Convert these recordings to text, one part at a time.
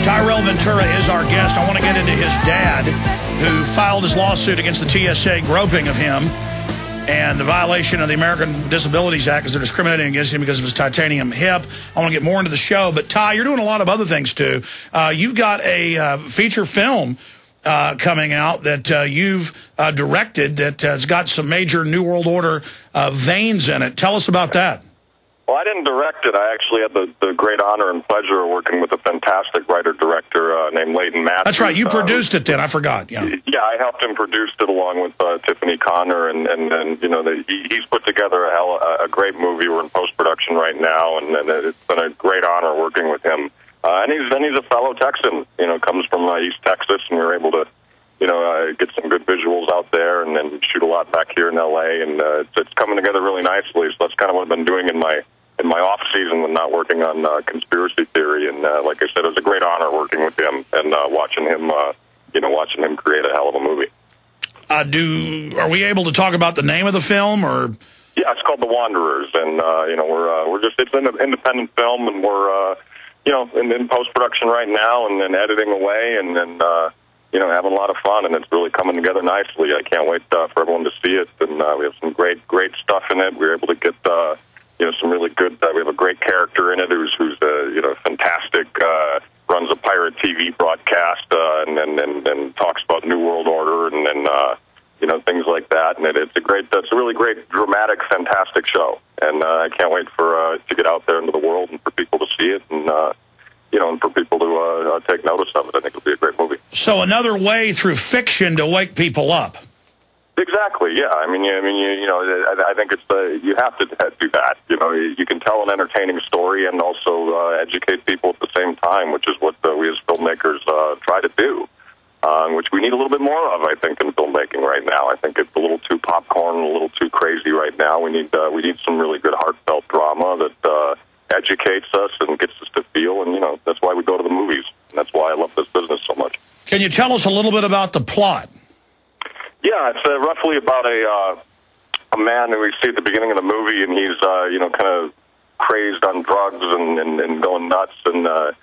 Tyrel Ventura is our guest. I want to get into his dad, who filed his lawsuit against the TSA groping of him and the violation of the American Disabilities Act because they're discriminating against him because of his titanium hip. I want to get more into the show. But, Ty, you're doing a lot of other things, too. You've got a feature film coming out that you've directed that has got some major New World Order veins in it. Tell us about that. Well, I didn't direct it. I actually had the great honor and pleasure of working with a fantastic writer-director named Leighton Matthews. That's right. You produced it then. I forgot. Yeah, I helped him produce it along with Tiffany Connor, and you know, he's put together a great movie. We're in post-production right now, and it's been a great honor working with him. And he's a fellow Texan. You know, comes from East Texas, and we were able to, you know, get some good visuals out there, and then shoot a lot back here in L.A. And it's coming together really nicely. So that's kind of what I've been doing in my off season when not working on conspiracy theory. And like I said, it was a great honor working with him and watching him create a hell of a movie. Are we able to talk about the name of the film, or? Yeah, it's called The Wanderers, and you know, it's an independent film, and we're you know, in post production right now, and then editing away, and then you know, having a lot of fun, and it's really coming together nicely. I can't wait for everyone to see it, and we have some great stuff in it. We were able to get you know, some really good. We have a great character in it who's you know, fantastic. Runs a pirate TV broadcast and talks about New World Order and then you know, things like that. And it's a really great, dramatic, fantastic show. And I can't wait for to get out there into the world and for people to see it and you know, and for people to take notice of it. I think it'll be a great movie. So another way through fiction to wake people up. Exactly. Yeah. I mean, you know, I think it's you have to do that. You know, you can tell an entertaining story and also educate people at the same time, which is what we as filmmakers try to do, which we need a little bit more of, I think, in filmmaking right now. I think it's a little too popcorn, a little too crazy right now. We need some really good heartfelt drama that educates us and gets us to feel, and you know, that's why we go to the movies, and that's why I love this business so much. Can you tell us a little bit about the plot? Yeah, it's roughly about a man who we see at the beginning of the movie, and he's you know, kind of crazed on drugs and going nuts. And the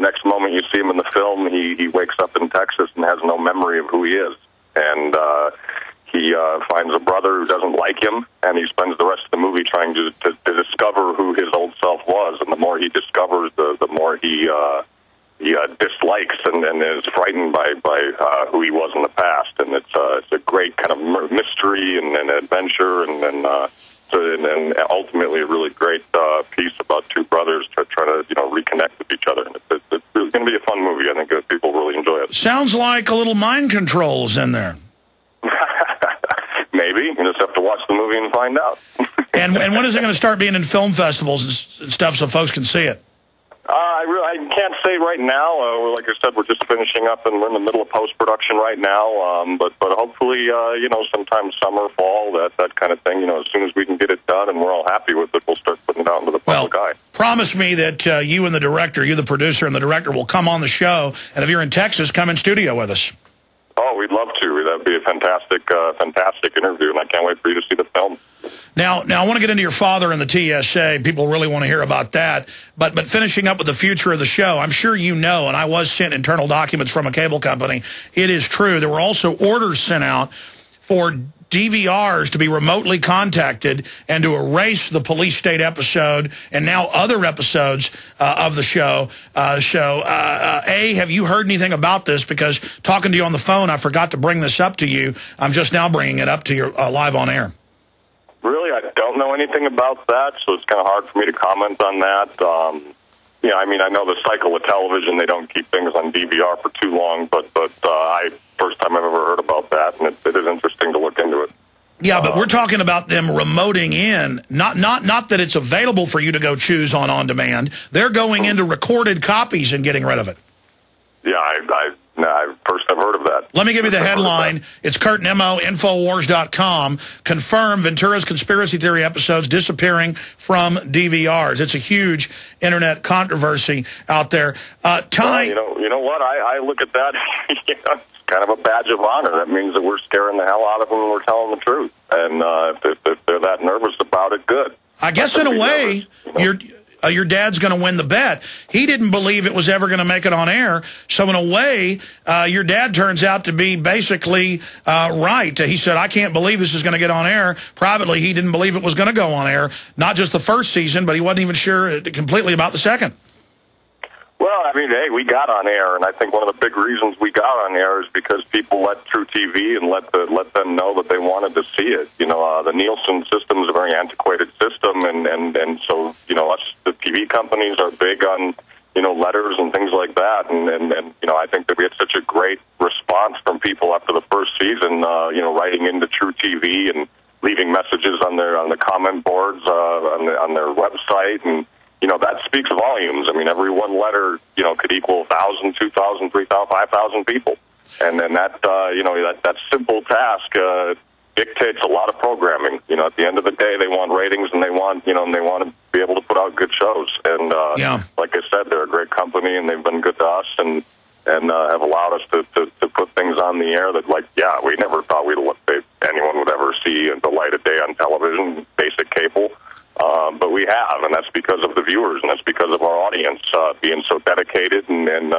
next moment you see him in the film, he wakes up in Texas and has no memory of who he is. And he finds a brother who doesn't like him, and he spends the rest of the movie trying to discover who his old self was. And the more he discovers, the more he dislikes and is frightened by who he was in the past, and it's a great kind of mystery and adventure, and then ultimately a really great piece about two brothers trying to, you know, reconnect with each other. And it's really going to be a fun movie. I think people really enjoy it. Sounds like a little mind controls in there. Maybe you just have to watch the movie and find out. and when is it going to start being in film festivals and stuff so folks can see it? I can't say right now. Like I said, we're just finishing up, and we're in the middle of post-production right now. But hopefully, you know, sometime summer, fall, that kind of thing. You know, as soon as we can get it done and we're all happy with it, we'll start putting it out into the public eye. Promise me that you and the director, you the producer and the director, will come on the show. And if you're in Texas, come in studio with us. Oh, we'd love to. That'd be a fantastic interview, and I can't wait for you to see the film. Now, I want to get into your father and the TSA. People really want to hear about that. But finishing up with the future of the show, I'm sure you know, and I was sent internal documents from a cable company. It is true. There were also orders sent out for DVRs to be remotely contacted and to erase the police state episode and now other episodes of the show. Have you heard anything about this? Because talking to you on the phone, I forgot to bring this up to you. I'm just now bringing it up to you live on air. Really, I don't know anything about that, so it's kind of hard for me to comment on that. Yeah, I mean, I know the cycle with television, they don't keep things on DVR for too long, but first time I've ever heard about that, and it is interesting to look into it. Yeah, but we're talking about them remoting in, not that it's available for you to go choose on demand. They're going into recorded copies and getting rid of it. Yeah, first I've heard of that. Let me give you the headline. It's Kurt Nimmo, Infowars.com. Confirm Ventura's conspiracy theory episodes disappearing from DVRs. It's a huge internet controversy out there. Ty, you know what? I look at that. You know, it's kind of a badge of honor. That means that we're scaring the hell out of them when we're telling the truth. And if they're that nervous about it, good. I guess in a way, your dad's going to win the bet. He didn't believe it was ever going to make it on air. So in a way, your dad turns out to be basically right. He said, I can't believe this is going to get on air. Privately, he didn't believe it was going to go on air. Not just the first season, but he wasn't even sure completely about the second. Well, I mean, hey, we got on air, and I think one of the big reasons we got on air is because people let True TV and let them know that they wanted to see it. You know, the Nielsen system is a very antiquated system, and so, you know, us, the TV companies are big on, you know, letters and things like that, and you know, I think that we had such a great response from people after the first season, you know, writing into True TV and leaving messages on the comment boards, on their website, and you know, that speaks volumes. I mean, every one letter, you know, could equal 1,000, 2,000, 3,000, 5,000 people. And then that, you know, that simple task dictates a lot of programming. You know, at the end of the day, they want ratings and they want to be able to put out good shows. And like I said, they're a great company and they've been good to us and have allowed us to put things on the air that, like, yeah, we never thought anyone would ever see the light of day on television, basic cable. But we have, and that's because of the viewers, and that's because of our audience being so dedicated and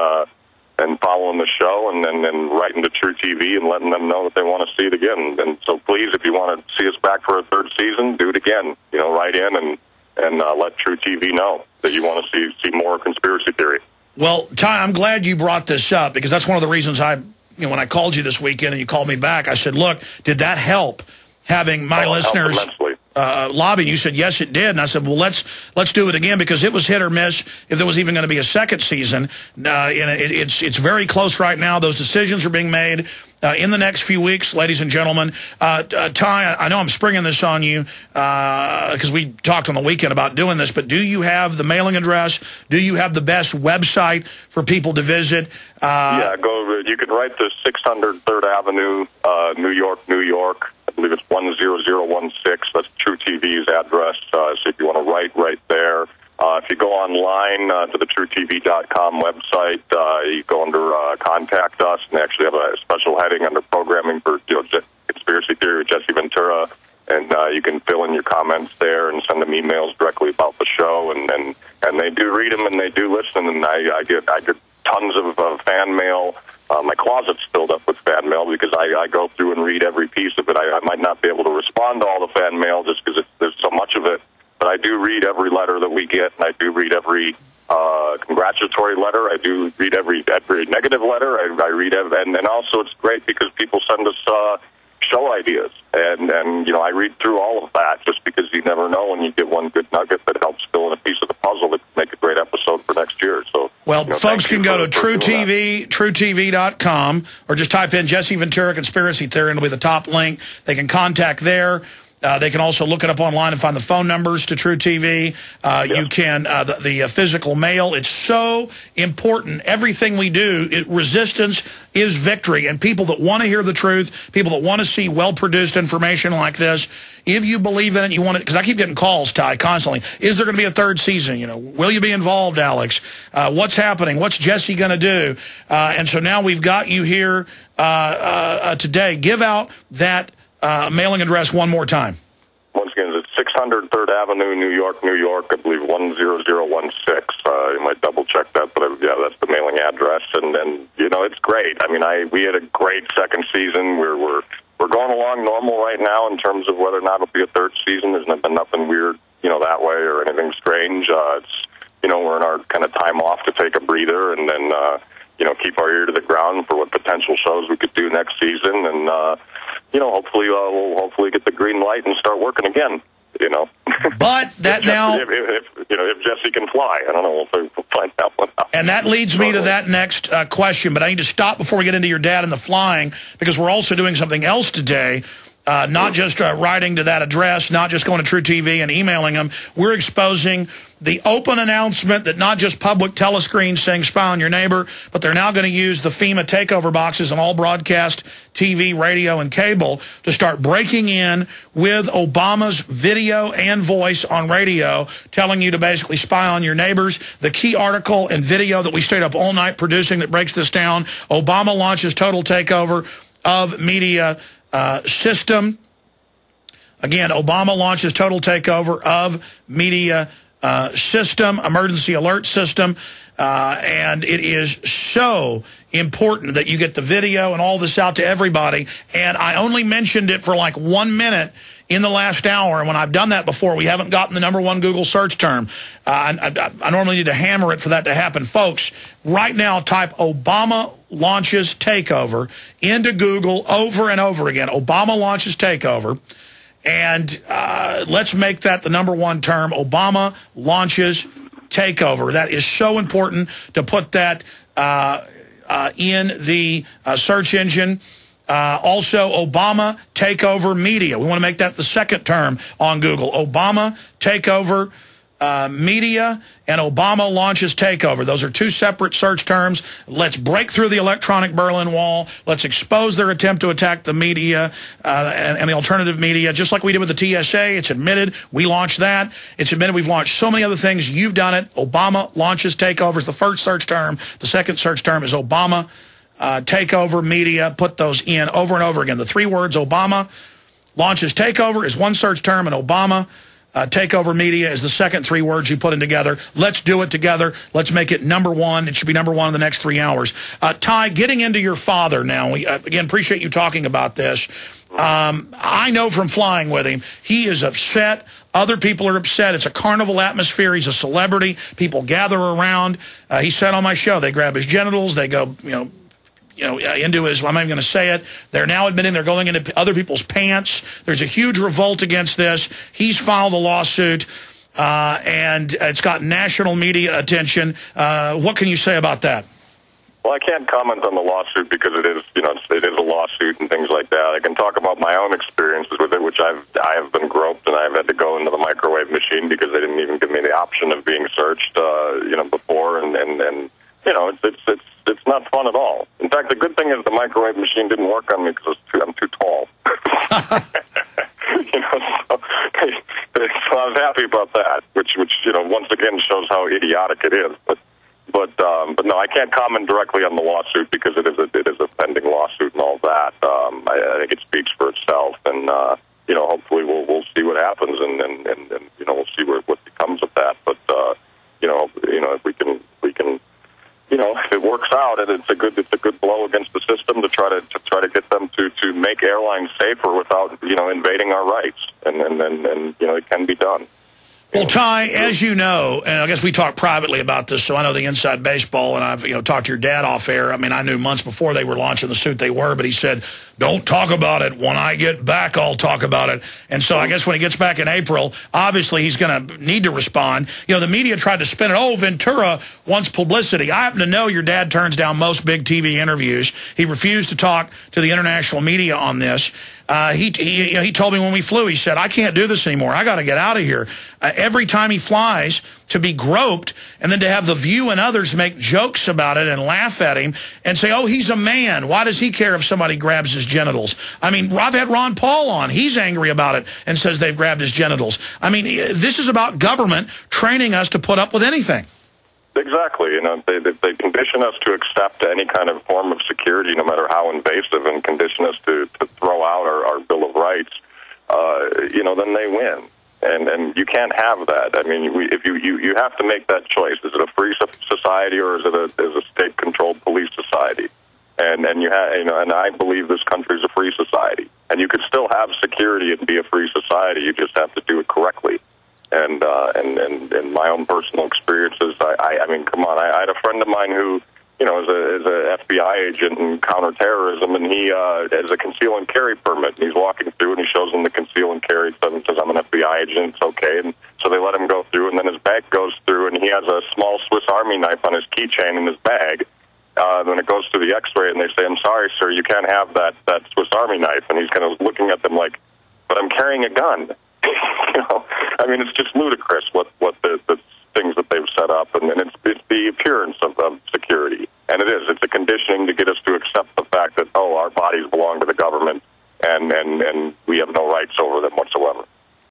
following the show, and then writing to True TV and letting them know that they want to see it again. And so, please, if you want to see us back for a third season, do it again. You know, write in and let True TV know that you want to see more conspiracy theory. Well, Ty, I'm glad you brought this up because that's one of the reasons when I called you this weekend and you called me back, I said, look, did that help having my listeners lobbying? You said, yes, it did. And I said, well, let's do it again because it was hit or miss if there was even going to be a second season. It's very close right now. Those decisions are being made in the next few weeks, ladies and gentlemen. Ty, I know I'm springing this on you because we talked on the weekend about doing this, but do you have the mailing address? Do you have the best website for people to visit? Yeah, you can write to 600 3rd Avenue, New York, New York. I believe it's 10016. That's True TV's address. So if you want to write right there. If you go online to the TrueTV.com website, you go under Contact Us, and they actually have a special heading under Programming for Conspiracy Theory with Jesse Ventura, and you can fill in your comments there and send them emails directly about the show, and they do read them and they do listen, and I get tons of fan mail. My closet's filled up with fan mail because I go through and read every piece of it. I might not be able to respond to all the fan mail just because there's so much of it, but I do read every letter that we get, and I do read every congratulatory letter. I do read every negative letter. I read and also it's great because people send us show ideas, and you know, I read through all of that just because you never know when you get one good nugget that helps fill in a piece of the puzzle that make a great episode for next year. So, well, folks can go to TrueTV.com or just type in Jesse Ventura Conspiracy Theory and it'll be the top link. They can contact there. They can also look it up online and find the phone numbers to True TV. You can, the physical mail. It's so important. Everything we do, resistance is victory. And people that want to hear the truth, people that want to see well-produced information like this, if you believe in it, you want it, because I keep getting calls, Ty, constantly. Is there going to be a third season? You know, will you be involved, Alex? What's happening? What's Jesse going to do? And so now we've got you here today. Give out that mailing address one more time. Once again, it's 600 3rd Avenue, New York, New York. I believe 10016. You might double check that, but yeah, that's the mailing address. And you know, it's great. I mean, we had a great second season. We're going along normal right now in terms of whether or not it'll be a third season. There's been nothing weird, you know, that way or anything strange. It's, you know, we're in our kind of time off to take a breather and then you know, keep our ear to the ground for what potential shows we could do next season, and you know, hopefully we'll get the green light and start working again. You know, but that if Jesse can fly, I don't know if we'll find that one out. And that leads me to that next question. But I need to stop before we get into your dad and the flying because we're also doing something else today. Not just writing to that address, not just going to True TV and emailing them. We're exposing the open announcement that not just public telescreens saying spy on your neighbor, but they're now going to use the FEMA takeover boxes on all broadcast TV, radio, and cable to start breaking in with Obama's video and voice on radio, telling you to basically spy on your neighbors. The key article and video that we stayed up all night producing that breaks this down: Obama launches total takeover of media system. Again, Obama launches total takeover of media system, emergency alert system, and it is so important that you get the video and all this out to everybody. And I only mentioned it for like 1 minute in the last hour, and when I've done that before, we haven't gotten the #1 Google search term. I normally need to hammer it for that to happen. Folks, right now type Obama launches takeover into Google over and over again. Obama launches takeover. And let's make that the #1 term, Obama launches takeover. That is so important to put that in the search engine. Also, Obama takeover media. We want to make that the 2nd term on Google. Obama takeover media and Obama launches takeover. Those are 2 separate search terms. Let's break through the electronic Berlin Wall. Let's expose their attempt to attack the media and the alternative media, just like we did with the TSA. It's admitted we launched that. It's admitted we've launched so many other things. You've done it. Obama launches takeover is the 1st search term. The 2nd search term is Obama takeover media. Put those in over and over again. The 3 words Obama launches takeover is 1 search term, and Obama takeover media is the 2nd 3 words you put in together. Let's do it together. Let's make it #1. It should be #1 in the next 3 hours. Ty, getting into your father now. We, again, appreciate you talking about this. I know from flying with him, he is upset. Other people are upset. It's a carnival atmosphere. He's a celebrity. People gather around. He said on my show, they grab his genitals. They go, into his, I'm not even going to say it. They're now admitting they're going into other people's pants. There's a huge revolt against this. He's filed a lawsuit, and it's got national media attention. What can you say about that? Well, I can't comment on the lawsuit because it is, it is a lawsuit and things like that. I can talk about my own experiences with it, which I have been groped and I've had to go into the microwave machine because they didn't even give me the option of being searched, before, and it's not fun at all. In fact, the good thing is the microwave machine didn't work on me because I'm too tall. So I was happy about that, which once again shows how idiotic it is. But no, I can't comment directly on the lawsuit because it is a pending lawsuit and all that. I think it speaks for itself, and hopefully we'll see what happens, and we'll see what becomes of that. But if we can. If it works out, and it's a good blow against the system to try to get them to make airlines safer without invading our rights, and it can be done. Well, Ty, as you know, and I guess we talked privately about this, so I know the inside baseball, and I've talked to your dad off air. I mean, I knew months before they were launching the suit they were, but he said, don't talk about it. When I get back, I'll talk about it. And so I guess when he gets back in April, obviously he's going to need to respond. The media tried to spin it. Oh, Ventura wants publicity. I happen to know your dad turns down most big TV interviews. He refused to talk to the international media on this. He told me when we flew, he said, I can't do this anymore. I got to get out of here. Every time he flies, to be groped and then to have The View and others make jokes about it and laugh at him and say, oh, he's a man. Why does he care if somebody grabs his genitals? I mean, I've had Ron Paul on. He's angry about it and says they've grabbed his genitals. I mean, this is about government training us to put up with anything. Exactly. They condition us to accept any kind of form of security, no matter how invasive, and condition us to throw out our Bill of Rights. Then they win, and you can't have that. I mean, if you have to make that choice. Is it a free society or is it a state-controlled police society? And and I believe this country is a free society, and you could still have security and be a free society. You just have to do it correctly. And my own personal experiences, I mean, come on, I had a friend of mine who, is a FBI agent in counterterrorism, and he has a conceal and carry permit, and he's walking through, and he shows them the conceal and carry stuff and says, I'm an FBI agent, it's okay, and so they let him go through, and then his bag goes through, and he has a small Swiss Army knife on his keychain in his bag. When it goes through the X-ray, and they say, I'm sorry, sir, you can't have that Swiss Army knife, and he's kind of looking at them like, but I'm carrying a gun. I mean, it's just ludicrous what the things that they've set up, and it's the appearance of security, and it's a conditioning to get us